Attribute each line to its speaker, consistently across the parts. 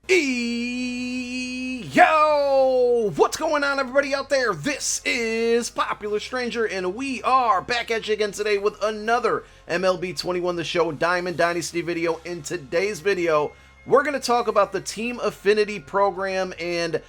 Speaker 1: Yo! What's going on, everybody out there? This is Popular Stranger, and we are back at you again today with another MLB 21 The Show Diamond Dynasty video. In today's video, we're going to talk about the Team Affinity program and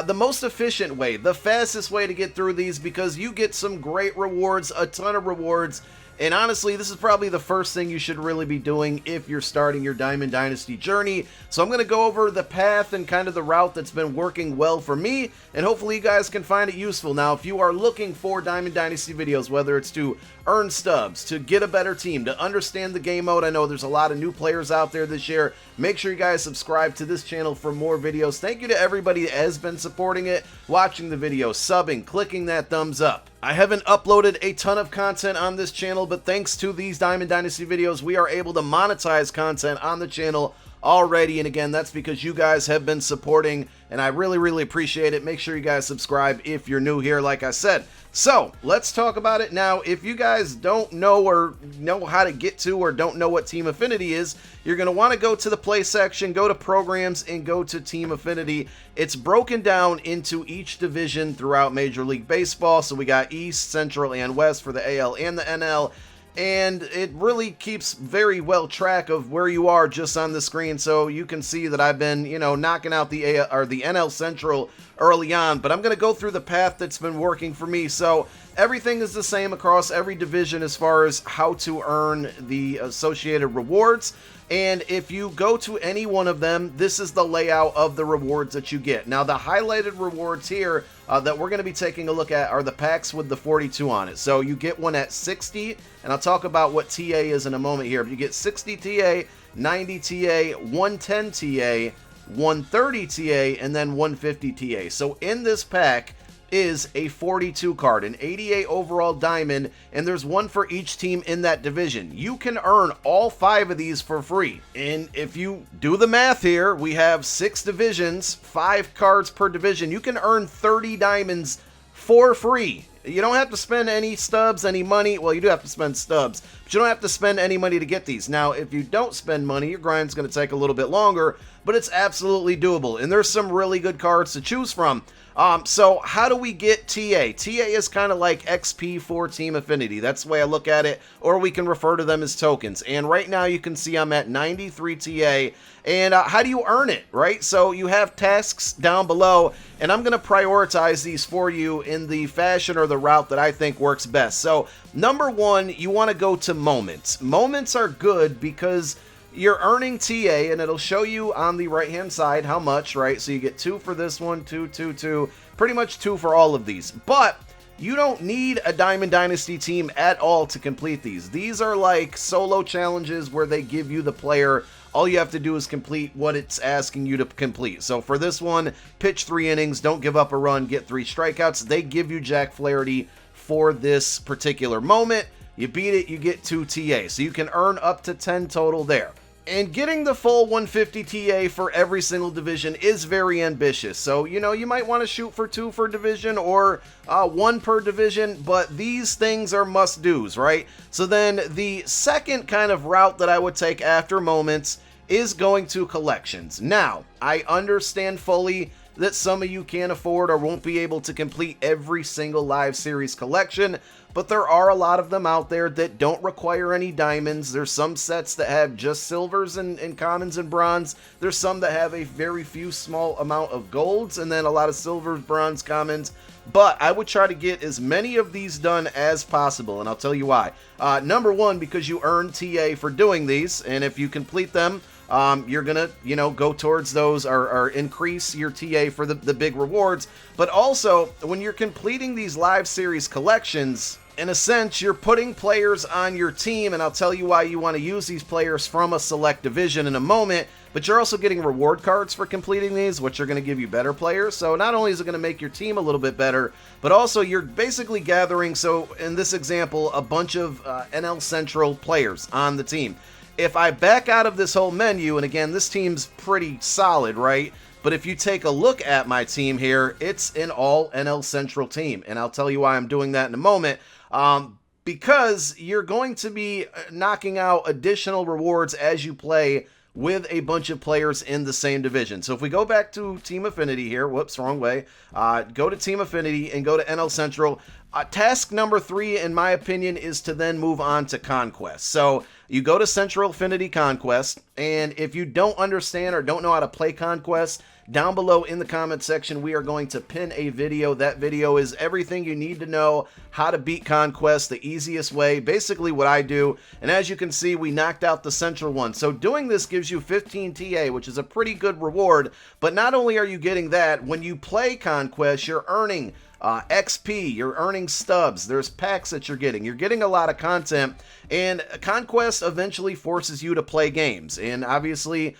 Speaker 1: the most efficient way, the fastest way to get through these, because you get some great rewards, a ton of rewards. And honestly, this is probably the first thing you should really be doing if you're starting your Diamond Dynasty journey. So I'm going to go over the path and kind of the route that's been working well for me, and hopefully you guys can find it useful. Now, if you are looking for Diamond Dynasty videos, whether it's to earn stubs, to get a better team, to understand the game mode, I know there's a lot of new players out there this year. Make sure you guys subscribe to this channel for more videos. Thank you to everybody that has been supporting it, watching the video, subbing, clicking that thumbs up. I haven't uploaded a ton of content on this channel, but thanks to these Diamond Dynasty videos, we are able to monetize content on the channel already. And again, that's because you guys have been supporting, and I really appreciate it. Make sure you guys subscribe if you're new here, like I said. So let's talk about it now. If you guys don't know or know how to get to or don't know what Team Affinity is, you're going to want to go to the play section, go to programs, and go to Team Affinity. It's broken down into each division throughout Major League Baseball. So we got East, Central, and West for the AL and the NL. And it really keeps very well track of where you are just on the screen, so you can see that I've been, knocking out the NL Central early on. But I'm going to go through the path that's been working for me. So everything is the same across every division as far as how to earn the associated rewards. And if you go to any one of them, this is the layout of the rewards that you get. Now, the highlighted rewards here that we're going to be taking a look at are the packs with the 42 on it. So you get one at 60, and I'll talk about what TA is in a moment here. But you get 60 TA, 90 TA, 110 TA, 130 TA, and then 150 TA. So in this pack is a 42 card, an 88 overall diamond, and there's one for each team in that division. You can earn all 5 of these for free. And if you do the math here, we have 6 divisions, 5 cards per division. You can earn 30 diamonds for free. You don't have to spend any stubs, any money. Well, you do have to spend stubs, but you don't have to spend any money to get these. Now, if you don't spend money, your grind's going to take a little bit longer, but it's absolutely doable. And there's some really good cards to choose from. So how do we get TA? TA is kind of like XP for Team Affinity. That's the way I look at it, or we can refer to them as tokens. And right now you can see I'm at 93 TA. And how do you earn it, right? So you have tasks down below, and I'm going to prioritize these for you in the fashion or the route that I think works best. So number 1, you want to go to moments. Moments are good because you're earning TA, and it'll show you on the right-hand side how much, right? So you get 2 for this one, 2, 2, 2, pretty much 2 for all of these. But you don't need a Diamond Dynasty team at all to complete these. These are like solo challenges where they give you the player. All you have to do is complete what it's asking you to complete. So for this one, pitch 3 innings, don't give up a run, get 3 strikeouts. They give you Jack Flaherty for this particular moment. You beat it, you get 2 TA. So you can earn up to 10 total there. And getting the full 150 TA for every single division is very ambitious. So, you might want to shoot for 2 per division or 1 per division, but these things are must-dos, right? So then the second kind of route that I would take after moments is going to collections. Now, I understand fully that some of you can't afford or won't be able to complete every single live series collection, but there are a lot of them out there that don't require any diamonds. There's some sets that have just silvers and commons and bronze. There's some that have a very few small amount of golds and then a lot of silvers, bronze, commons. But I would try to get as many of these done as possible, and I'll tell you why. Number 1, because you earn TA for doing these, and if you complete them, you're gonna, go towards those or increase your TA for the big rewards. But also, when you're completing these live series collections, in a sense, you're putting players on your team, and I'll tell you why you want to use these players from a select division in a moment, but you're also getting reward cards for completing these, which are going to give you better players. So not only is it going to make your team a little bit better, but also you're basically gathering, so in this example, a bunch of NL Central players on the team. If I back out of this whole menu, and again, this team's pretty solid, right? But if you take a look at my team here, it's an all NL Central team, and I'll tell you why I'm doing that in a moment. Because you're going to be knocking out additional rewards as you play with a bunch of players in the same division. So if we go back to Team Affinity here, whoops, wrong way, go to Team Affinity and go to NL Central. Task number 3, in my opinion, is to then move on to Conquest. So you go to Central Affinity Conquest, and if you don't understand or don't know how to play Conquest, down below in the comment section, we are going to pin a video. That video is everything you need to know how to beat Conquest the easiest way, basically what I do. And as you can see, we knocked out the Central one. So doing this gives you 15 TA, which is a pretty good reward. But not only are you getting that, when you play Conquest, you're earning XP, you're earning stubs, there's packs that you're getting a lot of content, and Conquest eventually forces you to play games, and obviously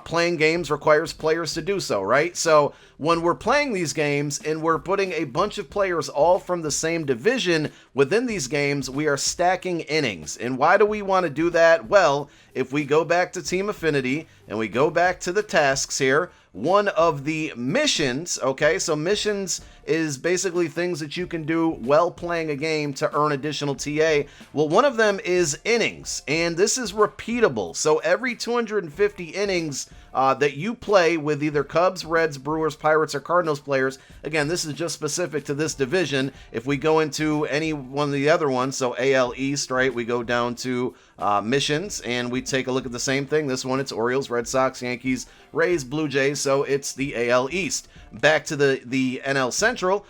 Speaker 1: playing games requires players to do so, right? So when we're playing these games and we're putting a bunch of players all from the same division within these games, we are stacking innings. And why do we want to do that? Well, if we go back to Team Affinity and we go back to the tasks here, one of the missions, okay, so missions is basically things that you can do while playing a game to earn additional TA. Well, one of them is innings, and this is repeatable. So every 250 innings that you play with either Cubs, Reds, Brewers, Pirates, or Cardinals players, again, this is just specific to this division. If we go into any one of the other ones, so AL East, right, we go down to missions, and we take a look at the same thing. This one, it's Orioles, Red Sox, Yankees, Rays, Blue Jays, so it's the AL East. Back to the NL Central,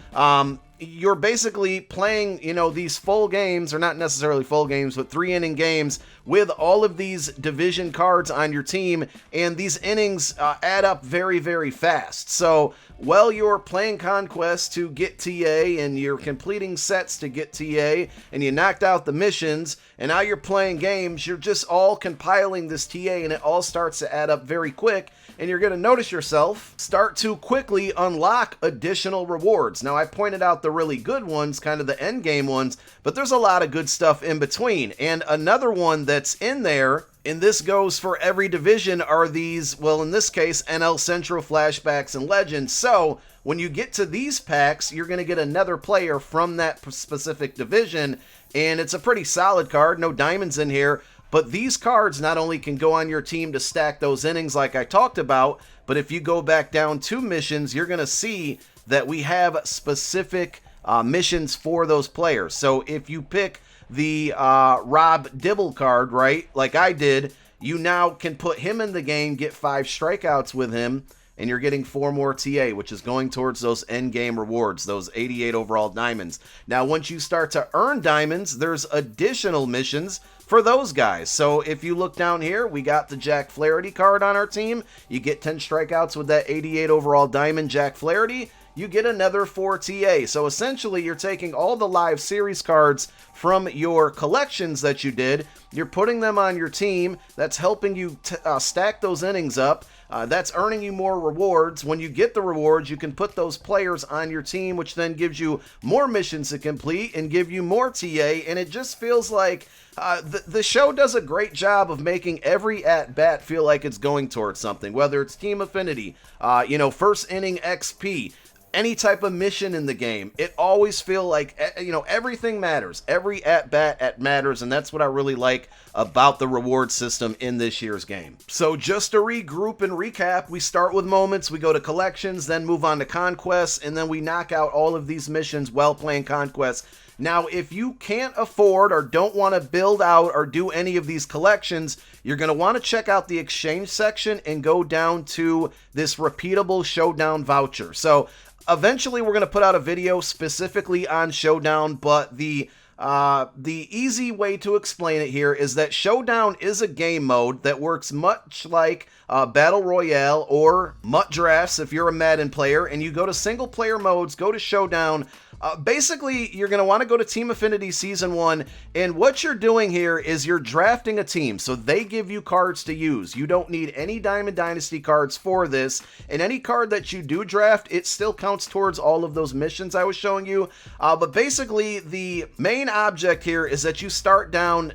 Speaker 1: you're basically playing, you know, these full games, or not necessarily full games, but 3-inning games with all of these division cards on your team, and these innings add up very, very fast. So while you're playing Conquest to get TA, and you're completing sets to get TA, and you knocked out the missions, and now you're playing games, you're just all compiling this TA, and it all starts to add up very quick, and you're going to notice yourself start to quickly unlock additional rewards. Now, I pointed out the really good ones, kind of the end game ones, but there's a lot of good stuff in between. And another one that's in there, and this goes for every division, are these, well, in this case, NL Central flashbacks and legends. So when you get to these packs, you're going to get another player from that specific division, and it's a pretty solid card. No diamonds in here. But these cards not only can go on your team to stack those innings like I talked about, but if you go back down to missions, you're going to see that we have specific missions for those players. So if you pick the Rob Dibble card, right, like I did, you now can put him in the game, get 5 strikeouts with him, and you're getting 4 more TA, which is going towards those end game rewards, those 88 overall diamonds. Now, once you start to earn diamonds, there's additional missions for those guys. So if you look down here, we got the Jack Flaherty card on our team. You get 10 strikeouts with that 88 overall diamond Jack Flaherty. You get another 4 TA. So essentially, you're taking all the live series cards from your collections that you did. You're putting them on your team. That's helping you stack those innings up. That's earning you more rewards. When you get the rewards, you can put those players on your team, which then gives you more missions to complete and give you more TA. And it just feels like the show does a great job of making every at-bat feel like it's going towards something, whether it's Team Affinity, first inning XP, any type of mission in the game. It always feel like, everything matters. Every at-bat matters, and that's what I really like about the reward system in this year's game. So just to regroup and recap, we start with moments, we go to collections, then move on to Conquest, and then we knock out all of these missions while playing Conquest. Now, if you can't afford or don't want to build out or do any of these collections, you're going to want to check out the exchange section and go down to this repeatable Showdown voucher. So eventually we're going to put out a video specifically on Showdown, but the easy way to explain it here is that Showdown is a game mode that works much like Battle Royale or Mutt Drafts if you're a Madden player, and you go to single player modes, go to Showdown. Basically, you're going to want to go to Team Affinity Season 1, and what you're doing here is you're drafting a team, so they give you cards to use. You don't need any Diamond Dynasty cards for this, and any card that you do draft, it still counts towards all of those missions I was showing you. But basically, the main object here is that you start down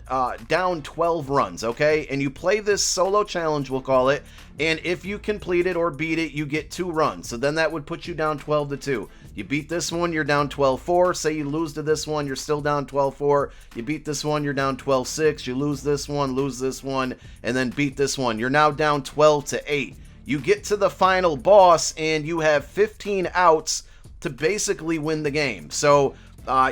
Speaker 1: 12 runs, okay? And you play this solo challenge, we'll call it, And if you complete it or beat it, you get 2 runs. So then that would put you down 12-2. You beat this one, you're down 12-4. Say you lose to this one, you're still down 12-4. You beat this one, you're down 12-6. You lose this one, and then beat this one. You're now down 12-8. You get to the final boss, and you have 15 outs to basically win the game. So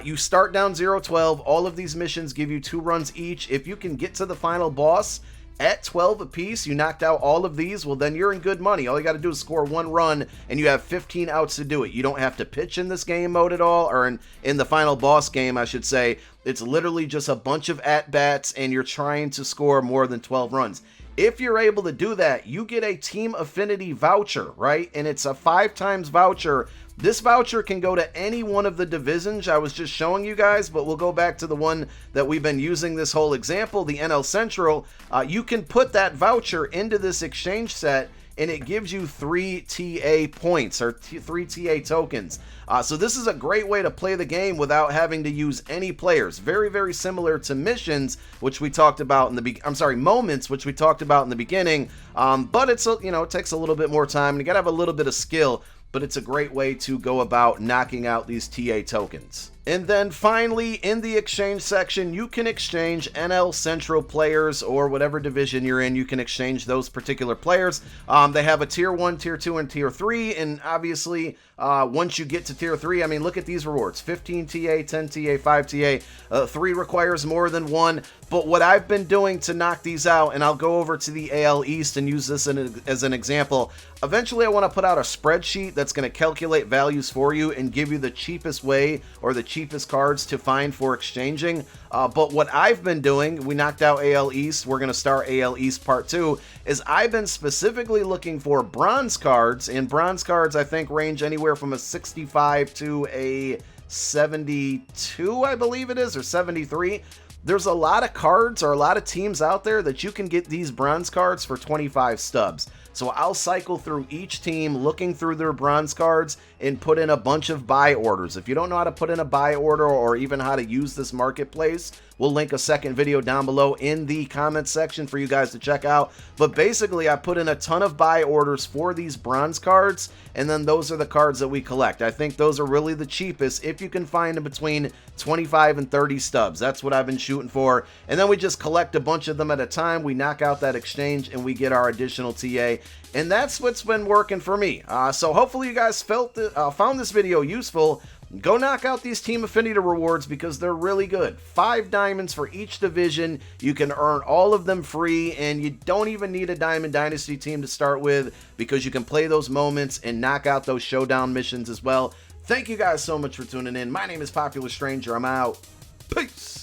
Speaker 1: you start down 0-12. All of these missions give you 2 runs each. If you can get to the final boss at 12 apiece, you knocked out all of these, well, then you're in good money. All you got to do is score 1 run, and you have 15 outs to do it. You don't have to pitch in this game mode at all, or in the final boss game, I should say. It's literally just a bunch of at-bats, and you're trying to score more than 12 runs. If you're able to do that, you get a Team Affinity voucher, right? And it's a 5 times voucher. This voucher can go to any one of the divisions I was just showing you guys, but we'll go back to the one that we've been using this whole example, the NL Central. You can put that voucher into this exchange set, and it gives you 3 TA points, or 3 TA tokens. So this is a great way to play the game without having to use any players. Very, very similar to missions, which we talked about in the moments, which we talked about in the beginning. But it's it takes a little bit more time, and you gotta have a little bit of skill. But it's a great way to go about knocking out these TA tokens. And then finally, in the exchange section, you can exchange NL Central players, or whatever division you're in, you can exchange those particular players. They have a Tier 1, Tier 2, and Tier 3, and obviously, once you get to Tier 3, I mean, look at these rewards. 15 TA, 10 TA, 5 TA, 3 requires more than 1. But what I've been doing to knock these out, and I'll go over to the AL East and use this as an example. Eventually, I want to put out a spreadsheet that's going to calculate values for you and give you the cheapest way, or the cheapest cards to find for exchanging. But what I've been doing, we knocked out AL East, we're going to start AL East Part 2, is I've been specifically looking for bronze cards, and bronze cards I think range anywhere from a 65 to a 72, I believe it is, or 73. There's a lot of cards, or a lot of teams out there that you can get these bronze cards for 25 stubs. So I'll cycle through each team, looking through their bronze cards, and put in a bunch of buy orders. If you don't know how to put in a buy order, or even how to use this marketplace, we'll link a second video down below in the comments section for you guys to check out. But basically, I put in a ton of buy orders for these bronze cards, and then those are the cards that we collect. I think those are really the cheapest if you can find them between 25 and 30 stubs. That's what I've been shooting for. And then we just collect a bunch of them at a time. We knock out that exchange, and we get our additional TA. And that's what's been working for me. So hopefully you guys found this video useful. Go knock out these Team Affinity rewards, because they're really good. 5 diamonds for each division. You can earn all of them free, and you don't even need a Diamond Dynasty team to start with, because you can play those moments and knock out those showdown missions as well. Thank you guys so much for tuning in. My name is Popular Stranger. I'm out. Peace.